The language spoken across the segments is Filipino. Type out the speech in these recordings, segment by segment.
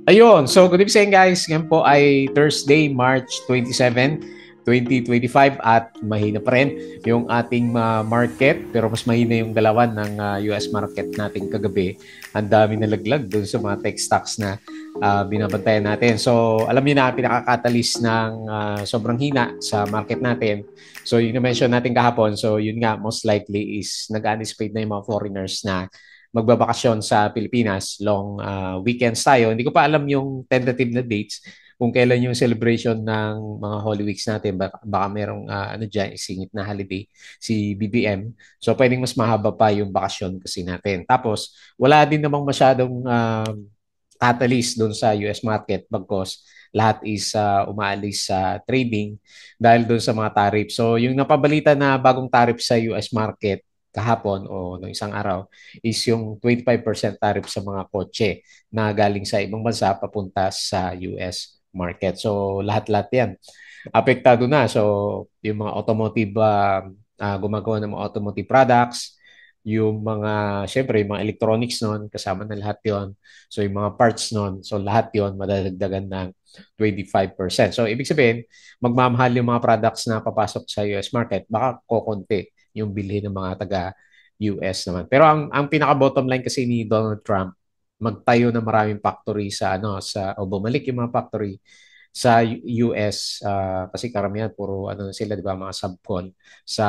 Ayun, so good evening guys. Ngayon po ay Thursday, March 27, 2025 at mahina pa rin yung ating market pero mas mahina yung galawan ng US market natin kagabi. Ang dami nalaglag doon sa mga tech stocks na binabantayan natin. So alam niyo na ang pinaka-catalyst ng sobrang hina sa market natin. So yung na-mention natin kahapon, so yun nga most likely is nag-anticipate na yung mga foreigners na magbabakasyon sa Pilipinas. Long weekends tayo. Hindi ko pa alam yung tentative na dates kung kailan yung celebration ng mga Holy Weeks natin. Baka merong ano dyan, isingit na holiday, si BBM. So pwedeng mas mahaba pa yung bakasyon kasi natin. Tapos wala din namang masyadong catalyst doon sa US market bagkos lahat is umaalis sa trading dahil doon sa mga tariff. So yung napabalita na bagong tariff sa US market kahapon o ng isang araw is yung 25% tariff sa mga kotse na galing sa ibang bansa papunta sa US market. So lahat-lahat yan apektado na. So yung mga automotive gumagawa ng mga automotive products, yung mga, syempre, yung mga electronics nun, kasama na lahat yon. So, yung mga parts nun, so lahat yon madadagdagan ng 25%. So, ibig sabihin, magmamahal yung mga products na papasok sa US market, baka kokonti yung bilhin ng mga taga-US naman. Pero ang pinaka-bottom line kasi ni Donald Trump, magtayo ng maraming factory sa o bumalik yung mga factory sa US kasi karamihan puro ano na sila, 'di ba, mga subcon sa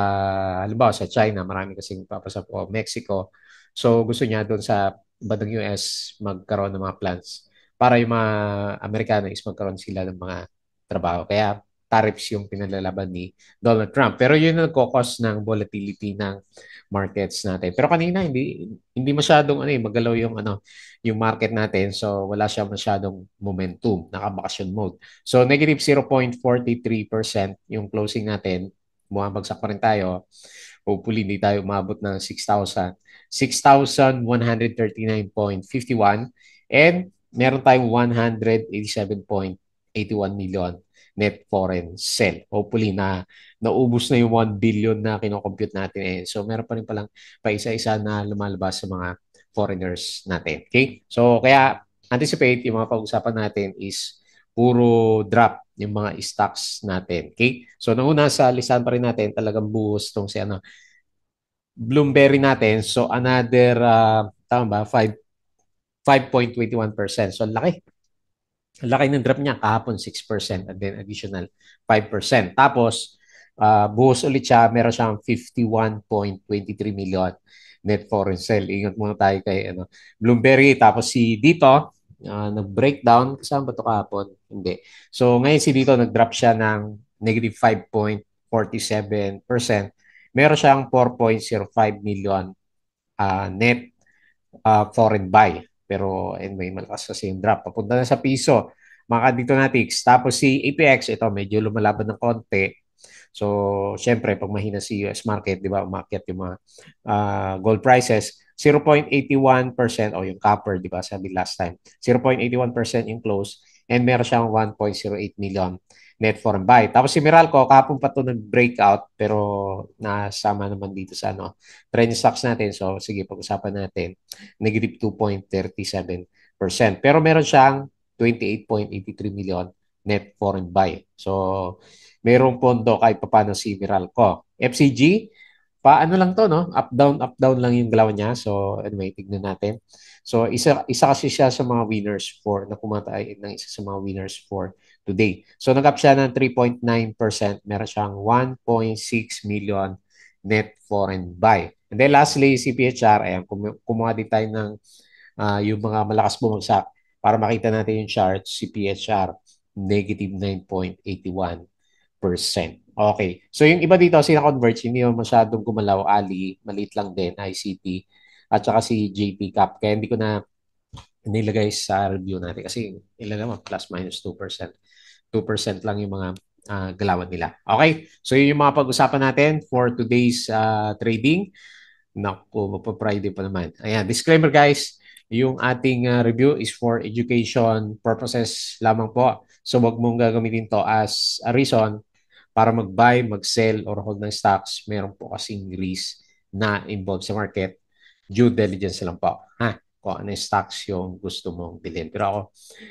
halimbawa sa China, marami kasing papasok o Mexico. So gusto niya doon sa bandang US magkaroon ng mga plants para yung mga Amerikano is magkaroon sila ng mga trabaho. Kaya tariffs yung pinalalaban ni Donald Trump. Pero yun ang nagkakos ng volatility ng markets natin. Pero kanina hindi masyadong magalaw yung market natin. So wala siya masyadong momentum, naka-vacation mode. So negative 0.43% yung closing natin. Bumabagsak pa rin tayo. Hopefully hindi tayo umabot ng 6,000. 6,139.51 and meron tayong 187.81 million net foreign sale. Hopefully na naubos na yung 1 billion na kinocompute natin. So meron pa rin palang pa-isa-isa na lumalabas sa mga foreigners natin. Okay? So kaya anticipate yung mga pag-usapan natin is puro drop yung mga stocks natin. Okay? So nauna sa listahan pa rin natin talagang buhos tong si Bloomberry natin. So another tama ba 5.21%. So laki. Laki ng drop niya kahapon 6% and then additional 5%. Tapos buhos ulit siya, meron siyang 51.23 million net foreign sale. Ingat muna tayo kay Bloomberry. Tapos si dito, nag-breakdown. Saan ba ito kahapon? Hindi. So ngayon si dito, nag-drop siya ng negative 5.47%. Meron siyang 4.05 million net foreign buy. Pero anyway, malakas kasi yung drop. Papunta na sa piso. Mga dito natics. Tapos si APX, ito medyo lumalaban ng konti. So, syempre, pag mahina si US market, di ba, umakyat yung mga gold prices. 0.81% o yung copper, di ba, sabi last time. 0.81% yung close and meron siyang 1.08 million net foreign buy. Tapos si Meralco, kahapon pa ito nag-breakout pero nasama naman dito sa trend stocks natin. So, sige, pag-usapan natin. Negative 2.37%. Pero meron siyang 28.83 million net foreign buy. So, merong pondo kahit paano si Meralco. FCG, paano lang to, no? Up down lang yung galaw niya. So, anyway, tignan natin. So, isa kasi siya sa mga winners for, na pumatay ng isa sa mga winners for today. So, nag-up siya ng 3.9%. Meron siyang 1.6 million net foreign buy. And then lastly, CPHR, ayan, kumuha din tayo ng yung mga malakas bumagsak para makita natin yung chart, CPHR, negative 9.81%. Okay. So yung iba dito, sina-converge, hindi yung masyadong gumalaw, Ali, maliit lang din, ICT, at saka si JP Cap. Kaya hindi ko na nilagay sa review natin kasi ilan naman, plus minus 2%. 2% lang yung mga galawan nila. Okay? So yun yung mga pag-usapan natin for today's trading. Naku, mapa-Friday pa naman. Ayan, disclaimer guys, yung ating review is for education purposes lamang po. So wag mong gagamitin to as a reason para mag-buy, mag-sell, or hold ng stocks. Meron po kasing risk na involved sa market. Due diligence lang po. Ha? kung ano yung stocks yung gusto mong bilhin. Pero ako,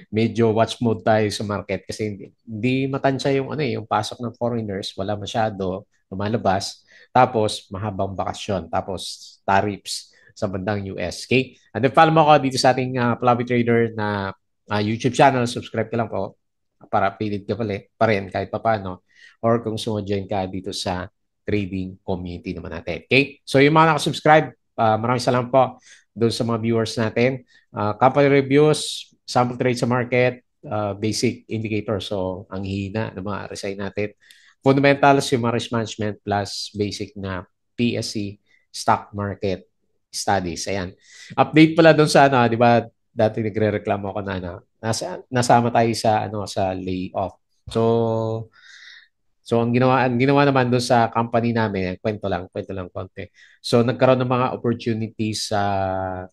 medyo watch mode tayo sa market kasi hindi matansya yung yung pasok ng foreigners, wala masyado lumalabas. Tapos mahabang bakasyon, tapos tariffs sa bandang US. Okay? And then follow mo ako dito sa ating Flabby Trader na YouTube channel. Subscribe ka lang po para updated ka pa rin kahit pa paano. Or kung sumo-join ka dito sa trading community naman natin. Okay? So yung mga nakasubscribe, maraming salamat po doon sa mga viewers natin. Company reviews, sample trade sa market, basic indicator. So ang hina ng mga RSI natin. Fundamentals, yung mga risk management plus basic na PSC stock market studies. Ayan. Update pala doon sa di ba dati nagrereklamo ako na nasama tayo sa sa layoff. So ang ginawa naman doon sa company namin, kwento lang konti. So nagkaroon ng mga opportunities sa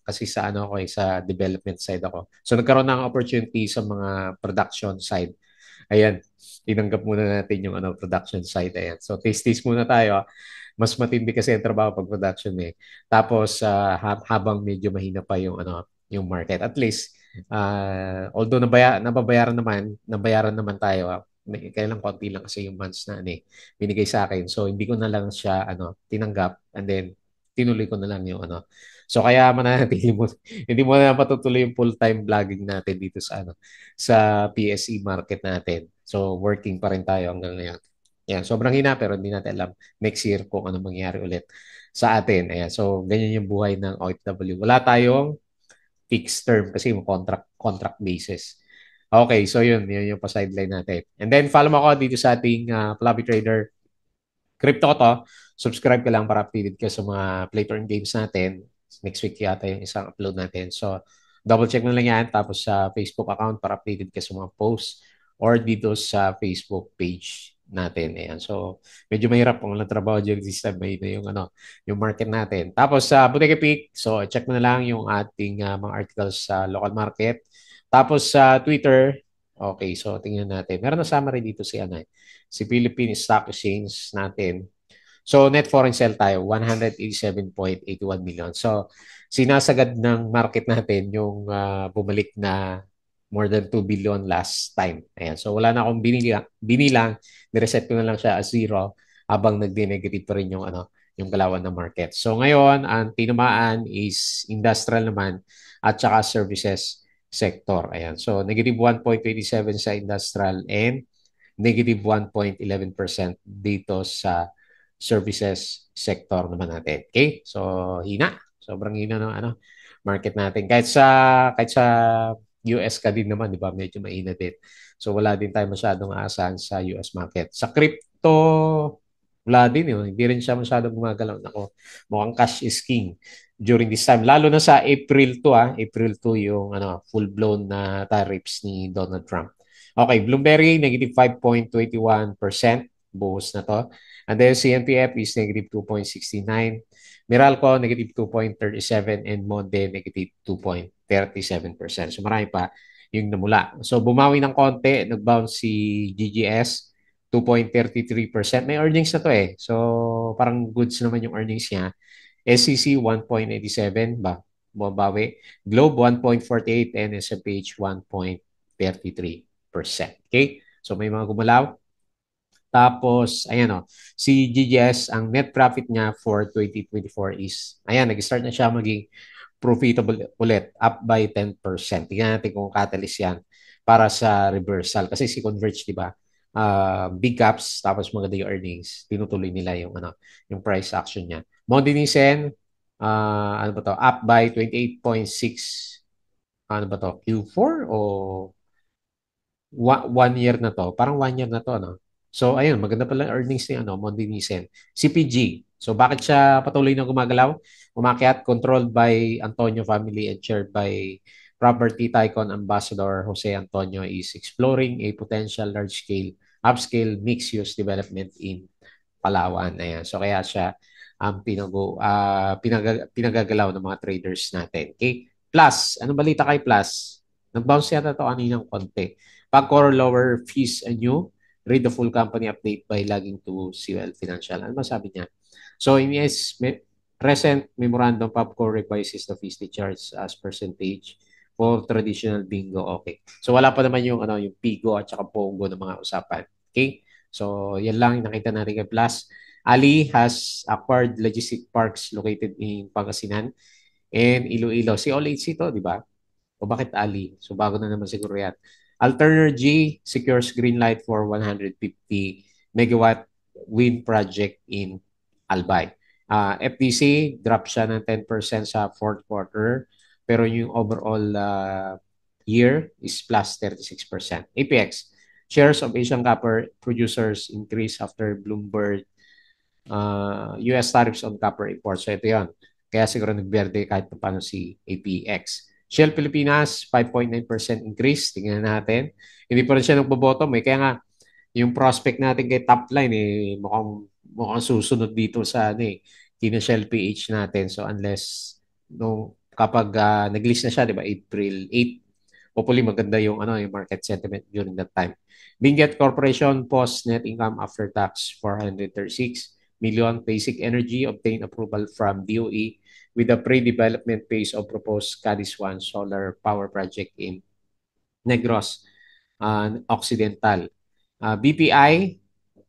kasi sa sa development side ako. So nagkaroon ng opportunity sa mga production side. Ayan, tinanggap muna natin yung production side. Ayan. So taste muna tayo. Mas matindi kasi ang trabaho pag production eh. Tapos habang medyo mahina pa yung yung market. At least although nabayaran naman tayo. Kailang konti lang kasi yung months na binigay sa akin. So hindi ko na lang siya tinanggap and then tinuloy ko na lang yung So kaya mananatili mo hindi mo na patutuloy yung full-time vlogging natin dito sa sa PSE market natin. So working pa rin tayo hanggang ngayon. Yan, sobrang hina pero hindi natin alam next year kung ano mangyayari ulit sa atin. Ayan, so ganyan yung buhay ng OFW. Wala tayong fixed term kasi yung contract basis. Okay, so yun yung pa-sideline natin. And then follow mo ako dito sa ating Flabby Trader Crypto ko to. Subscribe ka lang para updated ka sa mga play to earn games natin. Next week yata yung isang upload natin. So double check mo lang yan. Tapos sa Facebook account para updated ka sa mga posts or dito sa Facebook page natin. Ayan. So medyo mahirap kung walang trabaho during this time. May na yung yung market natin. Tapos sa Buteke Peak, so check mo na lang yung ating mga articles sa local market. Tapos sa Twitter, okay, so tingnan natin. Meron na summary dito si si Philippine Stock Exchange natin. So net foreign sale tayo, 187.81 million. So sinasagad ng market natin yung bumalik na more than 2 billion last time. Ayan. So wala na akong binilang, nireset ko na lang siya as zero habang nagdi-negative pa rin yung yung galawan ng market. So ngayon, ang tinamaan is industrial naman at saka services sector. Ayan. So negative 1.27 sa industrial and negative 1.11% dito sa services sector naman natin. Okay? So, hina. Sobrang hina ng market natin. Kahit sa US ka din naman, di ba? Medyo mahina din. So, wala din tayo masyadong aasahan sa US market. Sa crypto, wala din yun. Hindi rin siya masyadong gumagalaw. Nako, mukhang cash is king during this time. Lalo na sa April 2, April 2 yung full-blown na tariffs ni Donald Trump. Okay, Bloomberry, negative 5.21%. Buhos na to. And then CNPF is negative 2.69. Meralco, negative 2.37. And Monde, negative 2.37%. So marami pa yung namula. So bumawi ng konti. Nag-bounce si GGS, 2.33%. May earnings na to eh. So parang goods naman yung earnings niya. SCC 1.87 ba? Bumabawi. Globe 1.48 and SMPH 1.33%. Okay? So may mga gumalaw. Tapos, ayan o, si GGS, ang net profit niya for 2024 is, ayan, nag-start na siya maging profitable ulit, up by 10%. Tingnan natin kung catalyst yan para sa reversal. Kasi si Converge, di ba, big caps, tapos maganda yung earnings, tinutuloy nila yung, yung price action niya. Mondinisen, ano ba to, up by 28.6, ano ba to, Q4 o 1 year na to. Parang 1 year na to, no? So, ayun, maganda pala earnings ni Mondinisen. CPG. So, bakit siya patuloy na gumagalaw? Umakyat, controlled by Antonio family and chaired by property tycoon ambassador Jose Antonio is exploring a potential large-scale, upscale, mixed-use development in Palawan. Ayan. So, kaya siya ang pinagagalaw ng mga traders natin. Okay? Plus, anong balita kay Plus? Nag-bounce yata ito kaninang konti. Pag-core lower fees anew, read the full company update by logging to CUL Financial. Ano masabi niya? So, Recent memorandum PubCo revises the fee charge as percentage for traditional bingo. Okay. So wala pa naman yung yung Pigo at saka Pogo ng mga usapan. Okay? So yan lang yung nakita natin kay Plus. Ali has acquired logistic parks located in Pangasinan and Iloilo. Si All H to, di ba? O bakit Ali? So bago na naman siguro yan. Alternergy secures green light for 150 megawatt wind project in Albay. FDC, drop siya ng 10% sa fourth quarter. Pero yung overall year is plus 36%. APX, shares of Asian copper producers increase after Bloomberg US tariffs on copper imports. So ito yun. Kaya siguro nagberde kahit pa paano si APX. Shell Pilipinas, 5.9% increase. Tingnan natin. Hindi pa rin siya nagboboto. Kaya nga, yung prospect natin kay top line, mukhang susunod dito sa kina Shell PH natin. So unless, no, kapag nag-list na siya, di ba, April 8, hopefully maganda yung market sentiment during that time. Benguet Corporation post net income after tax 436 million. Basic Energy obtained approval from DOE with the pre-development phase of proposed Cadiz 1 solar power project in Negros Occidental. BPI,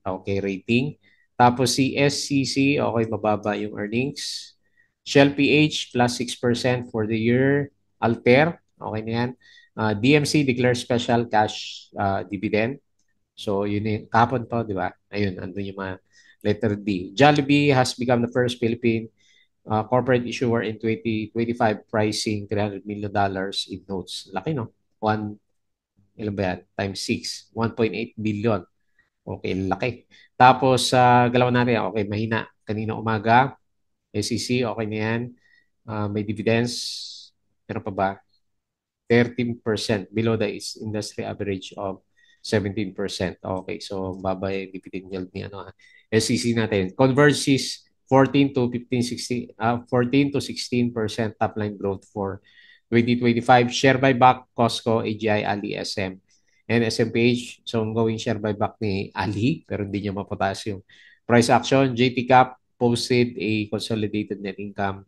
okay, rating. Tapos si SCC, okay, mababa yung earnings. Shell PH, plus 6% for the year. Alter, okay na yan. DMC declares special cash dividend. So, yun yung kapon to, di ba? Ayun, andun yung mga letter D. Jollibee has become the first Philippine corporate issuer in 2025 pricing $300 million in notes. Laki, no? Ilan ba yan? Times 6. 1.8 billion. Okay, laki. Tapos, sa galawan natin, okay, mahina. Kanina umaga, SEC, okay na yan. May dividends. Meron pa ba? 13% below the industry average of 17%. Okay, so babay dividend yield ni SEC natin. Converges 14 to 15, 16, 14 to 16% top line growth for 2025. Share buyback, Costco, AGI, Ali, SM, and SMPH. So, ongoing share buyback ni Ali, pero hindi niya mapatas yung price action. JT Cap posted a consolidated net income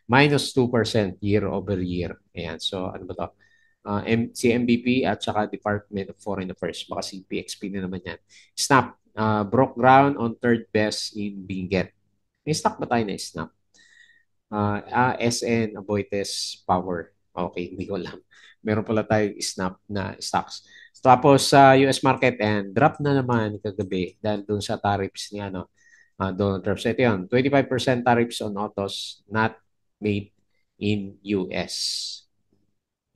minus 2% year over year. Ayan, so ano ba to? Si MVP at saka Department of Foreign Affairs. Baka si PXP na naman yan. Snap, broke ground on third best in Benguet. May stock ba tayo na Snap? SN Aboitiz Power. Okay, hindi ko alam. Meron pala tayo Snap na stocks. Tapos sa US market and drop na naman kagabi dahil dun sa tariffs ni Donald Trump. So ito yun, 25% tariffs on autos not made in US.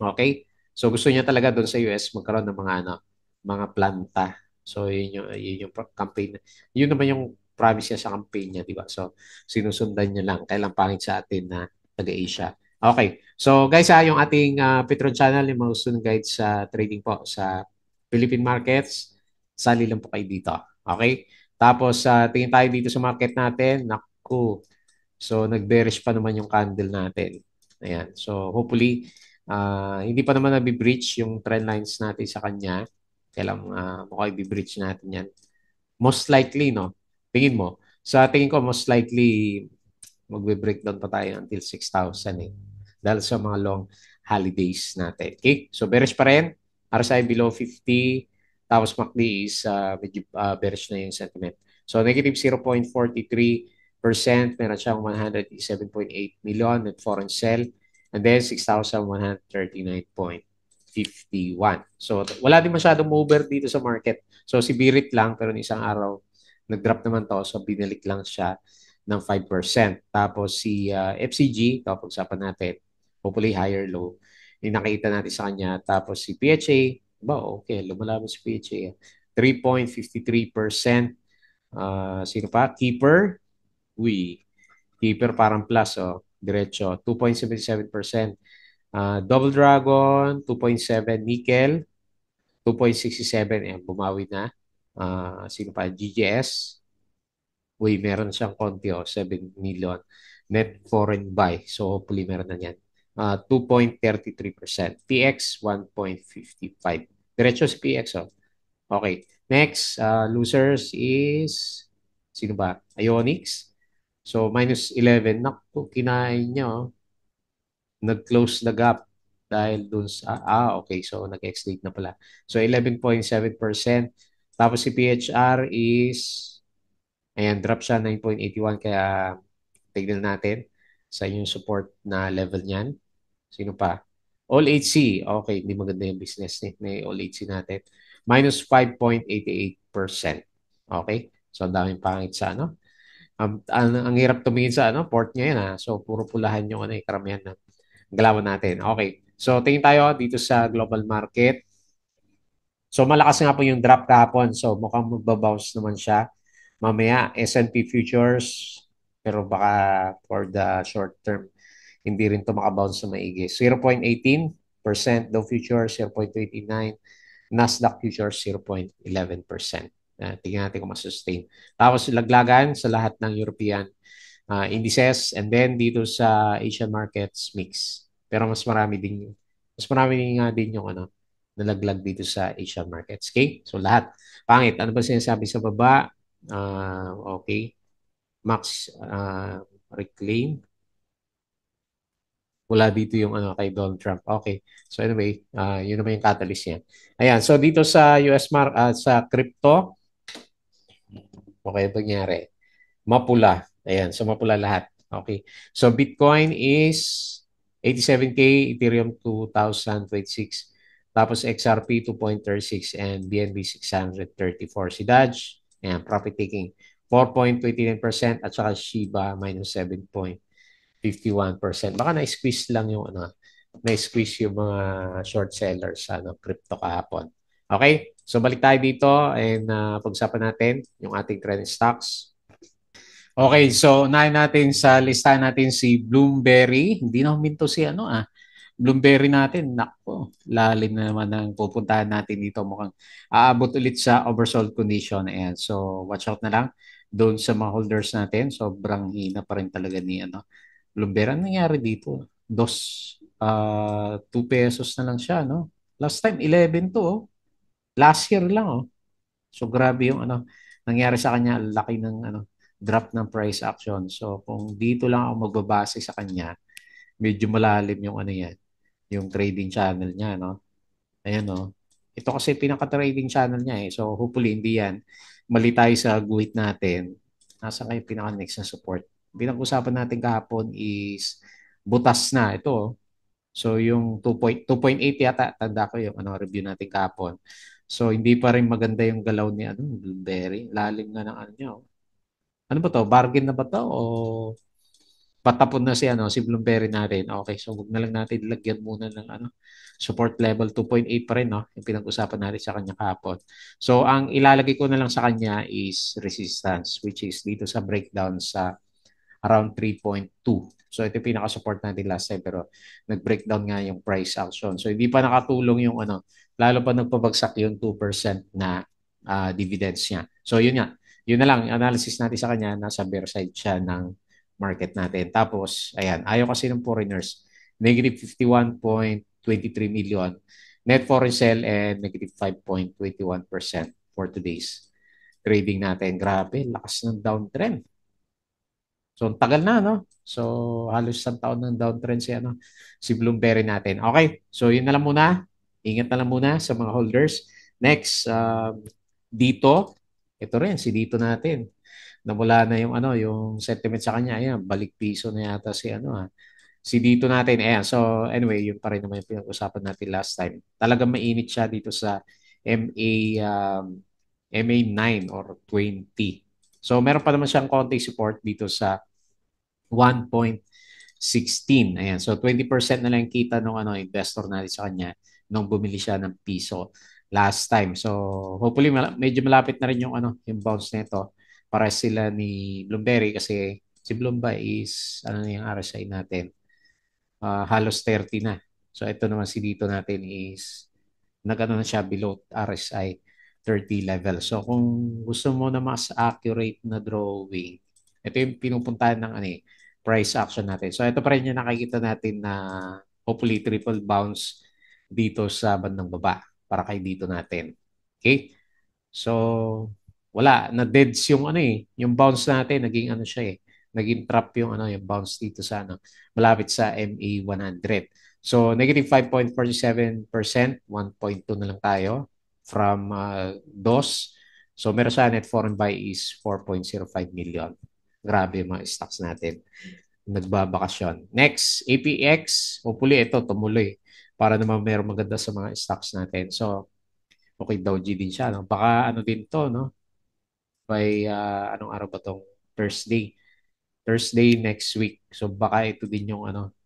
Okay? So gusto niya talaga doon sa US magkaroon ng mga planta. So yun yung campaign. Yun naman yung promise niya sa campaign niya, di ba? So sinusundan niya lang. Kailang pangit sa atin na taga-Asia. Okay. So guys, yung ating Petron channel, yung mga gusto ng guide sa trading po sa Philippine markets, sali lang po kayo dito. Okay? Tapos tingin tayo dito sa market natin. Naku. So nag-bearish pa naman yung candle natin. Ayan. So hopefully hindi pa naman na-breach yung trend lines natin sa kanya. Kailang mukhang i-breach natin yan. Most likely, no? Tingin mo. Sa tingin ko, most likely, magbe-breakdown pa tayo until 6,000 eh. Dahil sa mga long holidays natin. Okay? So, bearish pa rin. RSI below 50. Tapos MACD is medyo bearish na yung sentiment. So, negative 0.43%. Meron siyang 187.8 million net foreign sell. And then 6,139.51. So wala din masyadong mover dito sa market. So si Birit lang pero isang araw nag-drop naman to so binalik lang siya ng 5%. Tapos si FCG, ito pag-usapan natin, hopefully higher low. Yung nakita natin sa kanya. Tapos si PHA, ba okay, lumalaban si PHA. 3.53%. Sino pa? Keeper. Keeper parang plus, diretso. 2.77%. Double Dragon, 2.7 Nickel, 2.67 bumawi na. Sino pa? GGS. Meron siyang konti 7 million net foreign buy. So hopefully meron na yan. 2.33%. PX 1.55. Diretso si PX Okay. Next, losers is sino ba? Ionics. So, minus 11. Naku, kinain niya, oh. Nag-close the gap dahil dun sa, okay. So, nag-exit na pala. So, 11.7%. Tapos si PHR is, ayan, drop siya 9.81. Kaya, tignan natin sa yung support na level niyan. Sino pa? All HC. Okay, hindi maganda yung business ni All HC natin. Minus 5.88%. Okay? So, ang daming pangit sa ano. Ang hirap tumingin sa ano, port niya yan ha. So, puro pulahan yung ano, karamihan ng galawan natin. Okay. So, tingin tayo dito sa global market. So, malakas nga po yung drop kahapon. So, mukhang magbabounce naman siya. Mamaya, S&P futures, pero baka for the short term, hindi rin ito makabounce na maigi. 0.18% Dow Futures, 0.29%. Nasdaq Futures, 0.11%. Tingnan natin kung masustain. Tapos laglagan sa lahat ng European indices, and then dito sa Asian markets mix. Pero mas marami din nga din yung ano, nalaglag dito sa Asian markets. Okay? So lahat. Pangit. Ano ba sinasabi sa baba? Okay. Max reclaim. Wala dito yung ano kay Donald Trump. Okay. So anyway, yun naman yung catalyst niya. Ayan. So dito sa sa crypto, okay, nangyari? Mapula. Ayan, so mapula lahat. Okay. So Bitcoin is 87K, Ethereum 2026. Tapos XRP 2.36 and BNB 634. Si Dodge, ayan, profit taking 4.29% at saka Shiba minus 7.51%. Baka na-squeeze lang yung ano, na-squeeze yung mga short sellers sa ano, crypto kahapon. Okay? So balik tayo dito and pag-usapan natin yung ating trending stocks. Okay, so unahin natin sa listahan natin si Bloomberry. Hindi na huminto si ano Bloomberry natin. Nako, lalim na naman ang pupuntahan natin dito. Mukhang aabot ulit sa oversold condition. Ayan, so watch out na lang doon sa mga holders natin. Sobrang hina pa rin talaga ni Bloomberry. Ano nangyari dito? 2 pesos na lang siya, no? Last time, 11 to, oh. Last year lang, oh. So grabe yung ano nangyari sa kanya, ang laki ng drop ng price action. So kung dito lang ako magbabase sa kanya, medyo malalim yung ano yan, yung trading channel niya, no? Ayan, no. Ito kasi pinaka-trading channel niya eh. So hopefully hindi yan. Mali tayo sa guhit natin. Nasa kayo pinaka-next na support. Pinag-usapan natin kahapon is butas na ito, oh. So yung 2.8 yata, tanda ko yung review natin kahapon. So hindi pa rin maganda yung galaw ni Blueberry. Lalim na ng ano niya, oh. Ano ba to? Bargain na ba to o patapon na si Blueberry natin? Okay, so wag na lang natin lagyan muna ng support level 2.8 pa rin, no? Yung pinag-usapan natin sa kanya kahapon. So ang ilalagay ko na lang sa kanya is resistance, which is dito sa breakdown sa around 3.2. So ito yung pinaka-support natin last time, pero nag-breakdown nga yung price action. So hindi pa nakatulong yung lalo pa nagpabagsak yung 2% na dividends niya. So yun nga, yun na lang, yung analysis natin sa kanya, nasa bear side siya ng market natin. Tapos, ayan, ayaw kasi ng foreigners, negative 51.23 million, net foreign sale and negative 5.21% for today's trading natin. Grabe, lakas ng downtrend. So, ang tagal na, no? So, halos isang taon ng downtrend si Bloomberry natin. Okay, so yun na lang muna. Ingat na lang muna sa mga holders. Next, dito, ito rin, si dito natin. Namula na yung sentiment sa kanya. Ayan, balik piso na yata si dito natin. Ayan, so anyway, yun pa rin naman yung pinag-usapan natin last time. Talagang mainit siya dito sa MA, MA9 or 20. So, meron pa naman siyang konting support dito sa 1.16. Ayan. So 20% na lang kita ng investor natin sa kanya nung bumili siya ng piso last time. So hopefully medyo malapit na rin yung bounce nito para sila ni Bloomberry kasi si Bloomberry is ano na yung RSI natin. Halos 30 na. So ito naman si dito natin is nagano na siya below RSI 30 level. So kung gusto mo na mas accurate na drawing, ito yung pinupuntahan ng price action natin. So ito pa rin yung nakikita natin na hopefully triple bounce dito sa bandang baba para kay dito natin. Okay? So wala, na deads yung yung bounce natin, naging siya eh. naging trap yung ano, yung bounce dito sa ano, malapit sa MA 100. So negative 5.47%, 1.2 na lang tayo from DOS. So meron siya net foreign buy is 4.05 million. Grabe yung mga stocks natin. Nagbabakasyon. Next, APX. Hopefully ito tumuloy para naman meron maganda sa mga stocks natin. So okay, Dow G din siya. No? Baka ano din to, no? By anong araw ba tong Thursday? Thursday next week. So baka ito din yung ano,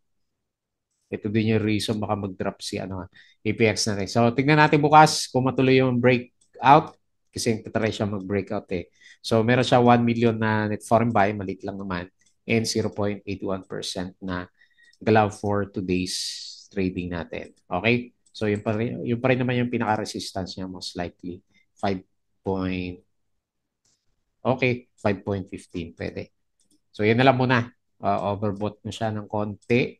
ito din yung reason baka mag-drop si ano, APX natin. So tingnan natin bukas kung matuloy yung breakout kasi tatry siya mag-breakout eh. So meron siya 1 million na net foreign buy, maliit lang naman, and 0.81% na galaw for today's trading natin. Okay? So yun pa rin naman yung pinaka-resistance niya most likely. 5 point, okay, 5.15 pwede. So yan na lang muna. Overbought na siya ng konti.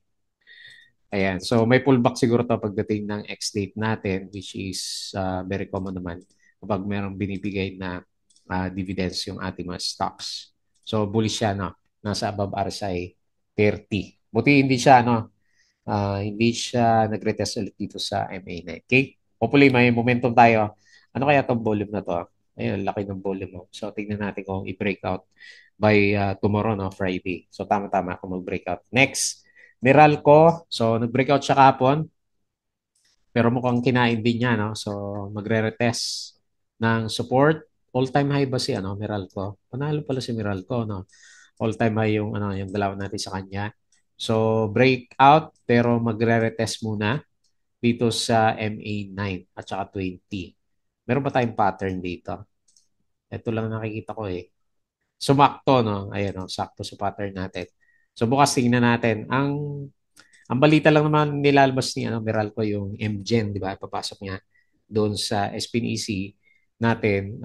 Ayan. So may pullback siguro to pagdating ng ex-date natin which is very common naman kapag merong binibigay na dividends yung ating mga stocks. So bullish siya no. Nasa above RSI 30. Buti hindi siya no, hindi siya nag-retest ulit dito sa MA9. Okay? Hopefully may momentum tayo. Ano kaya itong volume na to? Ayun, laki ng volume mo. So tingnan natin kung i-breakout by tomorrow, no, Friday. So tama-tama kung mag-breakout. Next, Meralco. So nag-breakout siya kahapon, pero mukhang kinain din niya, no? So magre-retest ng support. All-time high ba si ano, Meralco? Panalo pala si Meralco, no? All-time high yung ano, yung dalaw natin sa kanya. So breakout pero magre-retest muna dito sa MA9 at saka 20. Meron ba tayong pattern dito? Ito lang nakikita ko eh. Sumakto, no? Ayan, no? Sakto sa pattern natin. So bukas tingnan natin. Ang balita lang naman nilalabas ni ano, Meralco yung MGen, di ba? Papasok niya doon sa SPNEC natin.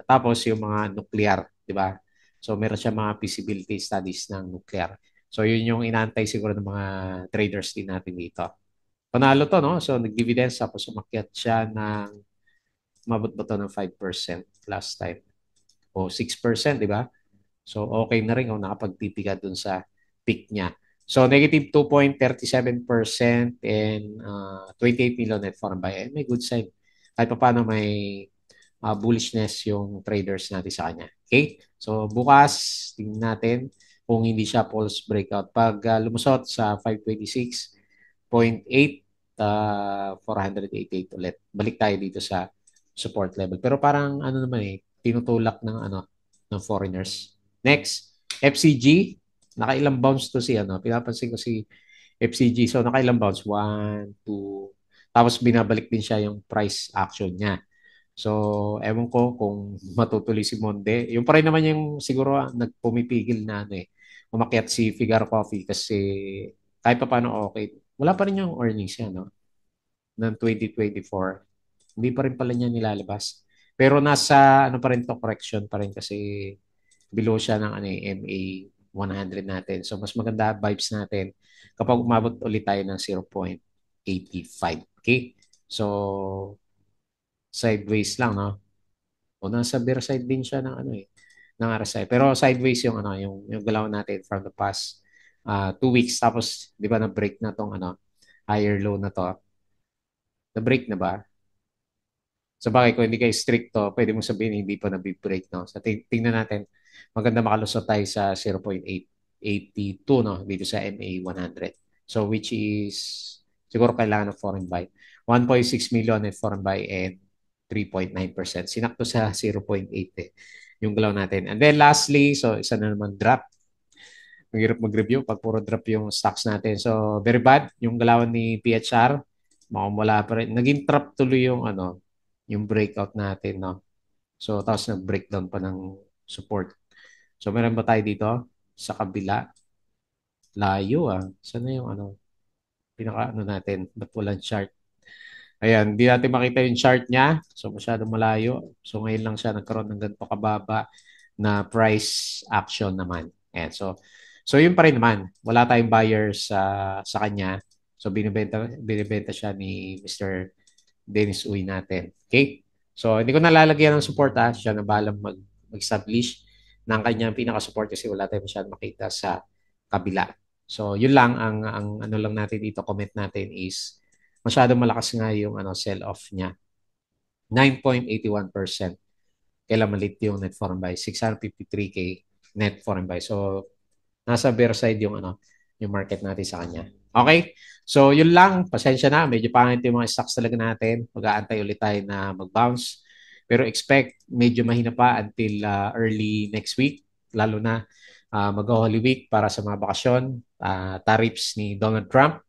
Tapos yung mga nuclear, di ba? So meron siya mga feasibility studies ng nuclear. So yun yung inaantay siguro ng mga traders din natin dito. Panalo to, no? So nag-dividends tapos umakyat siya ng mabot ba to ng 5% last time o 6%, di ba? So, okay na rin kung nakapagpipiga dun sa peak niya. So, negative 2.37% and 28 million net foreign buy. May good sign. Kahit pa paano may bullishness yung traders natin sa kanya. Okay? So, bukas, tingnan natin kung hindi siya false breakout. Pag lumusot sa 526.8, 488 ulit. Balik tayo dito sa support level. Pero parang ano naman eh, tinutulak ng ano ng foreigners. Next, FCG. Nakailang bounce to si ano. Pinapansin ko si FCG. So nakailang bounce? 1, 2. Tapos binabalik din siya yung price action niya. So, ewan ko kung matutuloy si Monde. Yung pa rin naman yung siguro nagpumipigil na ano eh. Umakyat si Figaro Coffee kasi kahit pa paano okay. Wala pa rin yung earnings niya, no? Ng 2024. Hindi pa rin pala niya nilalabas. Pero nasa ano pa rin to, correction pa rin kasi below siya ng ano, MA 100 natin. So mas maganda vibes natin kapag umabot ulit tayo ng 0.85. Okay? So sideways lang, no? O nasa bear side din siya ng ano eh, ng RSI. Pero sideways yung ano, yung galaw natin from the past 2 weeks. Tapos, di ba na-break na tong ano, higher low na to. Na-break na ba? Sa bagay, kung hindi kayo stricto, pwede mo sabihin hindi pa na-break, no? So, tingnan natin. Maganda makalusot tayo sa 0.882, no? Dito sa MA 100. So, which is, siguro kailangan ng foreign buy. 1.6 million in foreign buy and 3.9%. Sinakto sa 0.8 eh, yung galaw natin. And then lastly, so isa na naman drop. Mahirap mag-review pag puro drop yung stocks natin. So, very bad. Yung galawan ni PHR, makumula pa rin. Naging trap tuloy yung ano, yung breakout natin, no? So, tapos nag-breakdown pa ng support. So, meron ba tayo dito? Sa kabila. Layo ah. Saan na yung ano? Pinaka ano natin? Ba't walang chart? Ayan, hindi natin makita yung chart niya. So, masyadong malayo. So, ngayon lang siya nagkaroon ng ganito kababa na price action naman. Ayan, so yun pa rin naman. Wala tayong buyers sa kanya. So, binibenta siya ni Mr. Dennis Uy natin. Okay? So, hindi ko nalalagyan ng support ha. Siya na balang mag-establish. ng kanyang pinaka-support kasi wala tayong masyadong makita sa kabila. So, yun lang ang ano lang natin dito, comment natin is masyadong malakas nga yung sell-off niya. 9.81%. Kailan malit yung net foreign buy? 653K net foreign buy. So, nasa bear side yung yung market natin sa kanya. Okay? So, yun lang. Pasensya na. Medyo pangit yung mga stocks talaga natin. Mag-aantay ulit tayo na mag-bounce. Pero expect medyo mahina pa until early next week. Lalo na mag-Holy Week para sa mga bakasyon. Tariffs ni Donald Trump.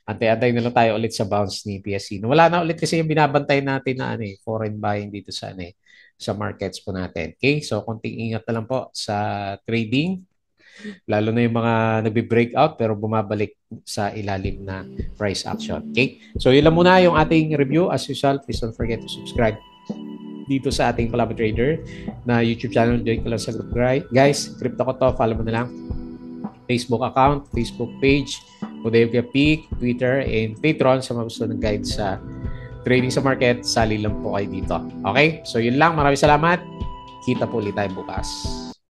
Antay-antay na lang tayo ulit sa bounce ni PSC. Wala na ulit kasi yung binabantay natin na foreign buying dito sa sa markets po natin. Okay? So, konting ingat na lang po sa trading. Lalo na yung mga nagbe-breakout pero bumabalik sa ilalim na price action. Okay? So, yun lang muna yung ating review. As usual, please don't forget to subscribe dito sa ating Palabra Trader na YouTube channel. Join ko lang sa group. Guys, crypto ko to. Follow mo na lang. Facebook account, Facebook page, Bodega Peak, Twitter, and Patreon sa mga gusto ng guide sa trading sa market. Sali lang po kayo dito. Okay? So, yun lang. Maraming salamat. Kita po ulit tayo bukas.